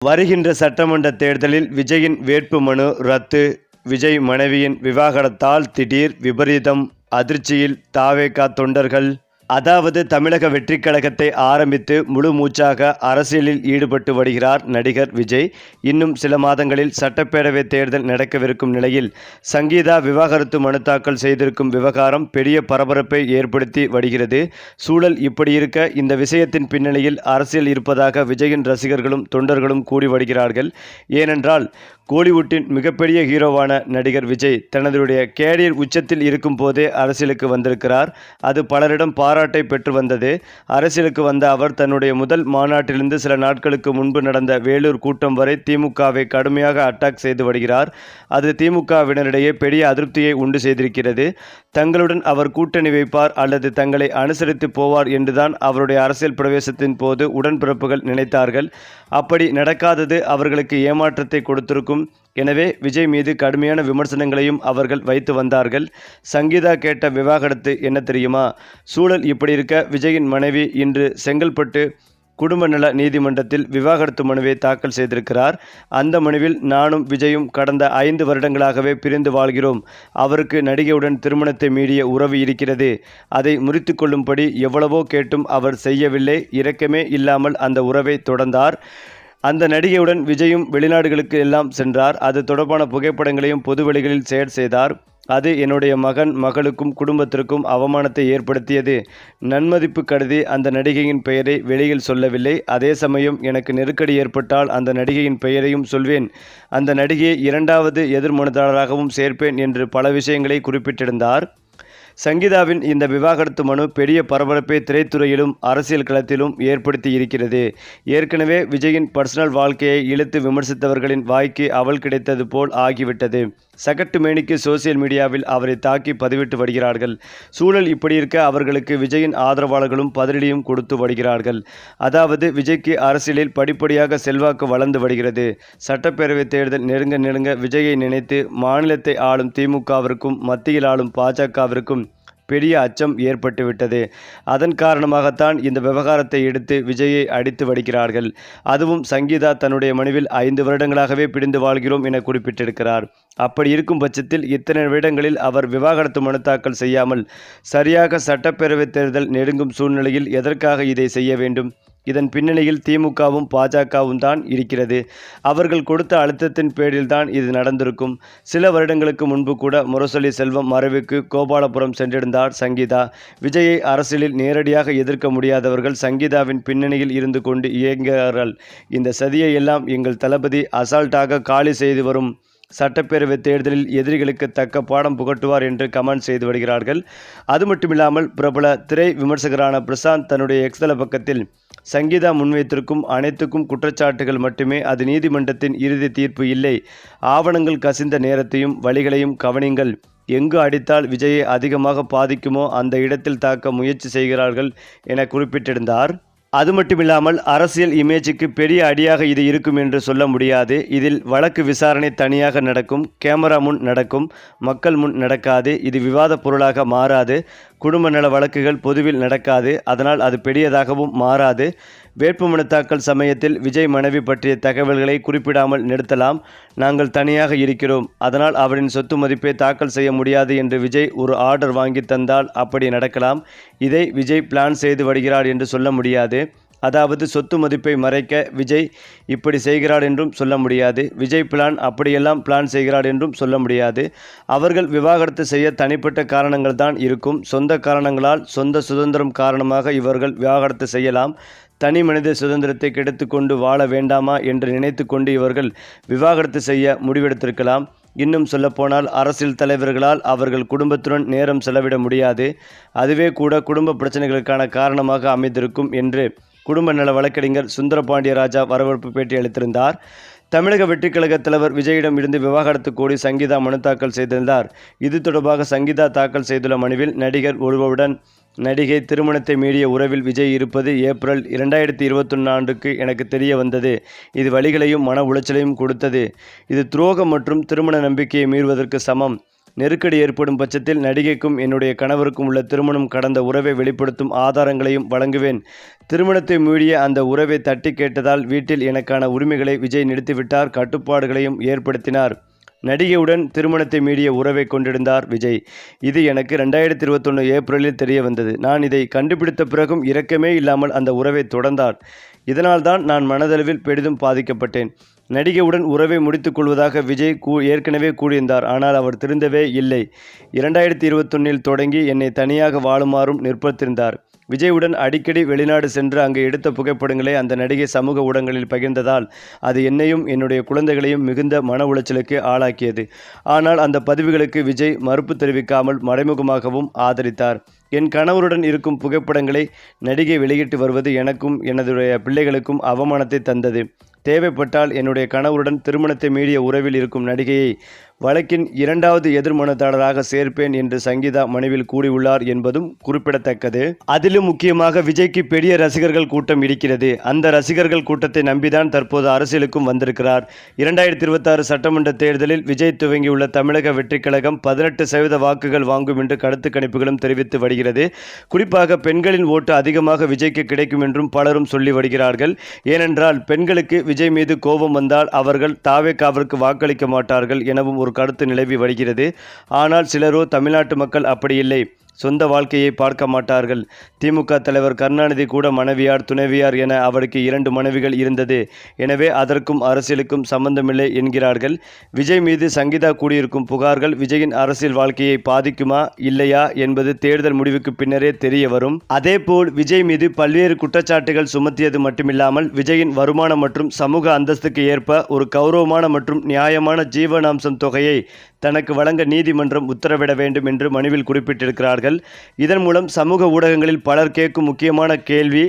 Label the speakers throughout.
Speaker 1: வருகின்ற சட்டமன்ற தேர்தலில் விஜயின் வேட்புமனு ரத்து. விஜய் மனைவியின் விவாகரத்தால் திடீர் விபரீதம், அதிர்ச்சியில் தவேக தொண்டர்கள். அதாவது தமிழக வெற்றிக் கழகத்தை ஆரம்பித்து முழு மூச்சாக அரசியலில் ஈடுபட்டு வருகிறார் நடிகர் விஜய். இன்னும் சில மாதங்களில் சட்டப்பேரவை தேர்தல் நடக்கவிருக்கும் நிலையில் சங்கீதா விவாகரத்து மனு தாக்கல் செய்திருக்கும் விவகாரம் பெரிய பரபரப்பை ஏற்படுத்தி வருகிறது. சூழல் இப்படி இருக்க இந்த விஷயத்தின் பின்னணியில் அரசியல் இருப்பதாக விஜயின் ரசிகர்களும் தொண்டர்களும் கூறி வருகிறார்கள். ஏனென்றால் கோலிவுட்டின் மிகப்பெரிய ஹீரோவான நடிகர் விஜய் தனதுடைய கேரியர் உச்சத்தில் இருக்கும் போதே அரசியலுக்கு வந்திருக்கிறார். அது பலரிடம் பாராட்டை பெற்று வந்தது. அரசியலுக்கு வந்த அவர் தன்னுடைய முதல் மாநாட்டிலிருந்து சில நாட்களுக்கு முன்பு நடந்த வேலூர் கூட்டம் வரை திமுகவை கடுமையாக அட்டாக் செய்து வருகிறார். அது திமுகவினரிடையே பெரிய அதிருப்தியை உண்டு செய்திருக்கிறது. தங்களுடன் அவர் கூட்டணி வைப்பார் அல்லது தங்களை அனுசரித்து போவார் என்றுதான் அவருடைய அரசியல் பிரவேசத்தின் போது உடன்பிறப்புகள் நினைத்தார்கள். அப்படி நடக்காதது அவர்களுக்கு ஏமாற்றத்தை கொடுத்திருக்கும். எனவே விஜய் மீது கடுமையான விமர்சனங்களையும் அவர்கள் வைத்து வந்தார்கள். சங்கீதா கேட்ட விவாகரத்து என்ன தெரியுமா? சூழல் இப்படி இருக்க விஜயின் மனைவி இன்று செங்கல்பட்டு குடும்ப நல நீதிமன்றத்தில் விவாகரத்து மனுவை தாக்கல் செய்திருக்கிறார். அந்த மனுவில் நானும் விஜயும் கடந்த 5 வருடங்களாகவே பிரிந்து வாழ்கிறோம். அவருக்கு நடிகையுடன் திருமணத்தை மீறிய உறவு இருக்கிறது. அதை முறித்து கொள்ளும்படி எவ்வளவோ கேட்டும் அவர் செய்யவில்லை. இரக்கமே இல்லாமல் அந்த உறவை தொடர்ந்தார். அந்த நடிகையுடன் விஜயும் வெளிநாடுகளுக்கு எல்லாம் சென்றார். அது தொடர்பான புகைப்படங்களையும் பொதுவெளிகளில் ஷேர் செய்தார். அது என்னுடைய மகளுக்கும் குடும்பத்திற்கும் அவமானத்தை ஏற்படுத்தியது. நன்மதிப்பு கருதி அந்த நடிகையின் பெயரை வெளியில் சொல்லவில்லை. அதே சமயம் எனக்கு நெருக்கடி ஏற்பட்டால் அந்த நடிகையின் பெயரையும் சொல்வேன். அந்த நடிகையை 2வது எதிர்மனுதாரராகவும் சேர்ப்பேன் என்று பல விஷயங்களை குறிப்பிட்டிருந்தார். சங்கீதாவின் இந்த விவாகரத்து மனு பெரிய பரபரப்பை திரைத்துறையிலும் அரசியல் களத்திலும் ஏற்படுத்தி இருக்கிறது. ஏற்கனவே விஜயின் பர்சனல் வாழ்க்கையை இழுத்து விமர்சித்தவர்களின் வாய்க்கு அவல் கிடைத்தது போல் ஆகிவிட்டது. சகட்டு மேனிக்கு சோசியல் மீடியாவில் அவரை தாக்கி பதிவிட்டு வருகிறார்கள். சூழல் இப்படி இருக்க அவர்களுக்கு விஜயின் ஆதரவாளர்களும் பதிலடியும் கொடுத்து வருகிறார்கள். அதாவது விஜய்க்கு அரசியலில் படிப்படியாக செல்வாக்கு வளர்ந்து வருகிறது. சட்டப்பேரவை தேர்தல் நெருங்க விஜயை நினைத்து மாநிலத்தை ஆளும் திமுகவிற்கும் மத்தியில் ஆளும் பாஜகவிற்கும் பெரிய அச்சம் ஏற்பட்டுவிட்டது. அதன் காரணமாகத்தான் இந்த விவகாரத்தை எடுத்து விஜயை அடித்து வடிக்கிறார்கள். அதுவும் சங்கீதா தன்னுடைய மனுவில் 5 வருடங்களாகவே பிரிந்து வாழ்கிறோம் என குறிப்பிட்டிருக்கிறார். அப்படி இருக்கும் பட்சத்தில் இத்தனை வருடங்களில் அவர் விவாகரத்து மனு தாக்கல் செய்யாமல் சரியாக சட்டப்பேரவை தேர்தல் நெருங்கும் சூழ்நிலையில் எதற்காக இதை செய்ய வேண்டும்? இதன் பின்னணியில் திமுகவும் பாஜகவும் தான் இருக்கிறது. அவர்கள் கொடுத்த அழுத்தத்தின் பேரில்தான் இது நடந்திருக்கும். சில வருடங்களுக்கு முன்பு கூட முரசொலி செல்வம் மறைவுக்கு கோபாலபுரம் சென்றிருந்தார் சங்கீதா. விஜயை அரசியலில் நேரடியாக எதிர்க்க முடியாதவர்கள் சங்கீதாவின் பின்னணியில் இருந்து கொண்டு இயங்குகிறார்கள். இந்த சதியை எல்லாம் எங்கள் தளபதி அசால்ட்டாக காலி செய்து வரும். சட்டப்பேரவை தேர்தலில் எதிரிகளுக்கு தக்க பாடம் புகட்டுவார் என்று கமெண்ட் செய்து வருகிறார்கள். அது மட்டுமில்லாமல் பிரபல திரை விமர்சகரான பிரசாந்த் தன்னுடைய எக்ஸ்தல பக்கத்தில் சங்கீதா முன்வைத்திருக்கும் அனைத்துக்கும் குற்றச்சாட்டுகள் மட்டுமே, அது நீதிமன்றத்தின் இறுதி தீர்ப்பு இல்லை. ஆவணங்கள் கசிந்த நேரத்தையும் வழிகளையும் கவனிங்கள். எங்கு அடித்தால் விஜயை அதிகமாக பாதிக்குமோ அந்த இடத்தில் தாக்க முயற்சி செய்கிறார்கள் என குறிப்பிட்டிருந்தார். அது மட்டுமில்லாமல் அரசியல் இமேஜுக்கு பெரிய அடியாக இது இருக்கும் என்று சொல்ல முடியாது. இதில் வழக்கு விசாரணை தனியாக நடக்கும், கேமரா முன் நடக்கும், மக்கள் முன் நடக்காது. இது விவாத பொருளாக மாறாது. குடும்ப நல வழக்குகள் பொதுவில் நடக்காது. அதனால் அது பெரியதாகவும் மாறாது. வேட்புமனு தாக்கல் சமயத்தில் விஜய் மனைவி பற்றிய தகவல்களை குறிப்பிடாமல் நிறுத்தலாம். நாங்கள் தனியாக இருக்கிறோம், அதனால் அவரின் சொத்து மதிப்பை தாக்கல் செய்ய முடியாது என்று விஜய் ஒரு ஆர்டர் வாங்கி தந்தால் அப்படி நடக்கலாம். இதை விஜய் பிளான் செய்து வருகிறார் என்று சொல்ல முடியாது. அதாவது சொத்து மதிப்பை மறைக்க விஜய் இப்படி செய்கிறார் என்றும் சொல்ல முடியாது. விஜய் அப்படியெல்லாம் பிளான் செய்கிறார் என்றும் சொல்ல முடியாது. அவர்கள் விவாகரத்து செய்ய தனிப்பட்ட காரணங்கள் தான் இருக்கும். சொந்த காரணங்களால், சொந்த சுதந்திரம் காரணமாக இவர்கள் விவாகரத்து செய்யலாம். தனி மனித சுதந்திரத்தை கெடுத்து கொண்டு வாழ வேண்டாமா என்று நினைத்து கொண்டு இவர்கள் விவாகரத்து செய்ய முடிவெடுத்திருக்கலாம். இன்னும் சொல்லப்போனால் அரசியல் தலைவர்களால் அவர்கள் குடும்பத்துடன் நேரம் செலவிட முடியாது. அதுவே கூட குடும்ப பிரச்சனைகளுக்கான காரணமாக அமைந்திருக்கும் என்று குடும்ப நல வழக்கறிஞர் சுந்தரபாண்டியராஜா வரவேற்பு பேட்டி அளித்திருந்தார். தமிழக வெற்றிக் கழக தலைவர் விஜயிடம் இருந்து விவாகரத்து கோரி சங்கீதா மனு தாக்கல் செய்திருந்தார். இது தொடர்பாக சங்கீதா தாக்கல் செய்துள்ள மனுவில் நடிகர் ஒருவருடன் நடிகை திருமணத்தை மீறிய உறவில் விஜய் இருப்பது ஏப்ரல் 2021 ஆண்டுக்கு எனக்கு தெரிய வந்தது. இது வலிகளையும் மன உளைச்சலையும் கொடுத்தது. இது துரோகம் மற்றும் திருமண நம்பிக்கையை மீறுவதற்கு சமம். நெருக்கடி ஏற்படும் பட்சத்தில் நடிகைக்கும் என்னுடைய கணவருக்கும் உள்ள திருமணம் கடந்த உறவை வெளிப்படுத்தும் ஆதாரங்களையும் வழங்குவேன். திருமணத்தை மீறிய அந்த உறவை தட்டி கேட்டதால் வீட்டில் எனக்கான உரிமைகளை விஜய் நிறுத்திவிட்டார். கட்டுப்பாடுகளையும் ஏற்படுத்தினார். நடிகையுடன் திருமணத்தை மீறிய உறவை கொண்டிருந்தார் விஜய். இது எனக்கு 2021 ஏப்ரலில் தெரிய வந்தது. நான் இதை கண்டுபிடித்த பிறகும் இரக்கமே இல்லாமல் அந்த உறவை தொடர்ந்தார். இதனால்தான் நான் மனதளவில் பெரிதும் பாதிக்கப்பட்டேன். நடிகையுடன் உறவை முடித்துக் கொள்வதாக விஜய் ஏற்கனவே கூறியிருந்தார். ஆனால் அவர் திருந்தவே இல்லை. 2021 தொடங்கி என்னை தனியாக வாழுமாறும் நிர்பந்தித்தார். விஜயுடன் அடிக்கடி வெளிநாடு சென்று அங்கு எடுத்த புகைப்படங்களை அந்த நடிகை சமூக ஊடகங்களில் பகிர்ந்ததால் அது என்னையும் என்னுடைய குழந்தைகளையும் மிகுந்த மன உளைச்சலுக்கு ஆளாக்கியது. ஆனால் அந்த பதிவுகளுக்கு விஜய் மறுப்பு தெரிவிக்காமல் மறைமுகமாகவும் ஆதரித்தார். என் கணவருடன் இருக்கும் புகைப்படங்களை நடிகை வெளியிட்டு வருவது எனக்கும் எனதுடைய பிள்ளைகளுக்கும் அவமானத்தை தந்தது. தேவைப்பட்டால் என்னுடைய கணவருடன் திருமணத்தை மீறிய உறவில் இருக்கும் நடிகையை வழக்கின் 2வது எதிர்மனுதாரராக சேர்ப்பேன் என்று சங்கீதா மனுவில் கூறியுள்ளார் என்பதும் குறிப்பிடத்தக்கது. அதிலும் முக்கியமாக விஜய்க்கு பெரிய ரசிகர்கள் கூட்டம் இருக்கிறது. அந்த ரசிகர்கள் கூட்டத்தை நம்பிதான் தற்போது அரசியலுக்கும் வந்திருக்கிறார். 2026 சட்டமன்ற தேர்தலில் விஜய் துவங்கியுள்ள தமிழக வெற்றிக் கழகம் 18% வாக்குகள் வாங்கும் என்று கருத்து கணிப்புகளும் தெரிவித்து வருகிறது. குறிப்பாக பெண்களின் ஓட்டு அதிகமாக விஜய்க்கு கிடைக்கும் என்றும் பலரும் சொல்லி வருகிறார்கள். ஏனென்றால் பெண்களுக்கு விஜய் மீது கோபம் வந்தால் அவர்கள் தாவேகாவிற்கு வாக்களிக்க மாட்டார்கள் எனவும் ஒரு கருத்து நிலவி வருகிறது. ஆனால் சிலரோ தமிழ்நாட்டு மக்கள் அப்படி இல்லை, சொந்த வாழ்க்கையை பார்க்க மாட்டார்கள். திமுக தலைவர் கருணாநிதி கூட மனைவியார் துணைவியார் என அவருக்கு 2 மனைவிகள் இருந்தது. எனவே அதற்கும் அரசியலுக்கும் சம்பந்தமில்லை என்கிறார்கள். விஜய் மீது சங்கீதா கூடியிருக்கும் புகார்கள் விஜயின் அரசியல் வாழ்க்கையை பாதிக்குமா இல்லையா என்பது தேர்தல் முடிவுக்கு பின்னரே தெரிய வரும். அதேபோல் விஜய் மீது பல்வேறு குற்றச்சாட்டுகள் சுமத்தியது மட்டுமில்லாமல் விஜயின் வருமானம் மற்றும் சமூக அந்தஸ்துக்கு ஏற்ப ஒரு கௌரவமான மற்றும் நியாயமான ஜீவனாம்சம் தொகையை தனக்கு வழங்க நீதிமன்றம் உத்தரவிட வேண்டும் என்று மனுவில் குறிப்பிட்டிருக்கிறார்கள். இதன் மூலம் சமூக ஊடகங்களில் பலர் கேட்கும் முக்கியமான கேள்வி,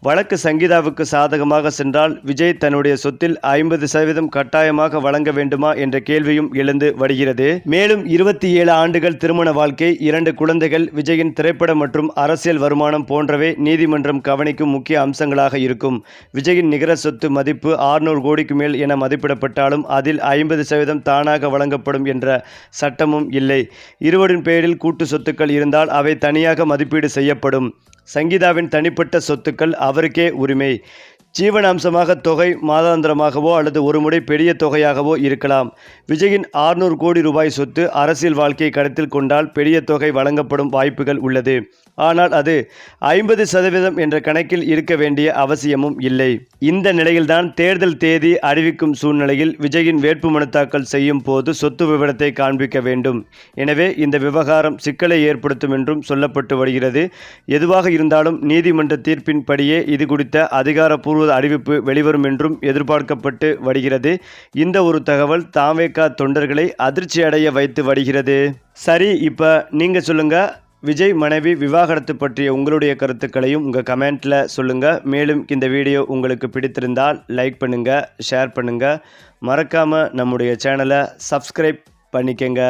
Speaker 1: வழக்கு சங்கீதாவுக்கு சாதகமாக சென்றால் விஜய் தன்னுடைய சொத்தில் 50% கட்டாயமாக வழங்க வேண்டுமா என்ற கேள்வியும் எழுந்து வருகிறது. மேலும் 27 ஆண்டுகள் திருமண வாழ்க்கை, 2 குழந்தைகள், விஜயின் திரைப்பட மற்றும் அரசியல் வருமானம் போன்றவை நீதிமன்றம் கவனிக்கும் முக்கிய அம்சங்களாக இருக்கும். விஜயின் நிகர சொத்து மதிப்பு 600 கோடிக்கு மேல் என மதிப்பிடப்பட்டாலும் அதில் 50% தானாக வழங்கப்படும் என்ற சட்டமும் இல்லை. இருவரின் பெயரில் கூட்டு சொத்துக்கள் இருந்தால் அவை தனியாக மதிப்பீடு செய்யப்படும். சங்கீதாவின் தனிப்பட்ட சொத்துக்கள் அவருக்கே உரிமை. ஜீவனாம்சமாக தொகை மாதாந்திரமாகவோ அல்லது ஒரு முறை பெரிய தொகையாகவோ இருக்கலாம். விஜயின் 600 கோடி ரூபாய் சொத்து அரசியல் வாழ்க்கையை கருத்தில் கொண்டால் பெரிய தொகை வழங்கப்படும் வாய்ப்புகள் உள்ளது. ஆனால் அது 50% என்ற கணக்கில் இருக்க வேண்டிய அவசியமும் இல்லை. இந்த நிலையில்தான் தேர்தல் தேதி அறிவிக்கும் சூழ்நிலையில் விஜயின் வேட்புமனு தாக்கல் செய்யும் போது சொத்து விவரத்தை காண்பிக்க வேண்டும். எனவே இந்த விவகாரம் சிக்கலை ஏற்படுத்தும் என்றும் சொல்லப்பட்டு வருகிறது. எதுவாக இருந்தாலும் நீதிமன்ற தீர்ப்பின்படியே இது குறித்த அதிகாரப்பூர்வ அறிவிப்பு வெளிவரும் என்றும் எதிர்பார்க்கப்பட்டு வருகிறது. இந்த ஒரு தகவல் தாவேகா தொண்டர்களை அதிர்ச்சி அடைய வைத்து வருகிறது. சரி, இப்போ நீங்க சொல்லுங்க, விஜய் மனைவி விவாகரத்து பற்றிய உங்களுடைய கருத்துக்களையும் உங்கள் கமெண்ட்டில் சொல்லுங்கள். மேலும் இந்த வீடியோ உங்களுக்கு பிடித்திருந்தால் லைக் பண்ணுங்கள், ஷேர் பண்ணுங்கள். மறக்காமல் நம்முடைய சேனலை சப்ஸ்கிரைப் பண்ணிக்கங்க.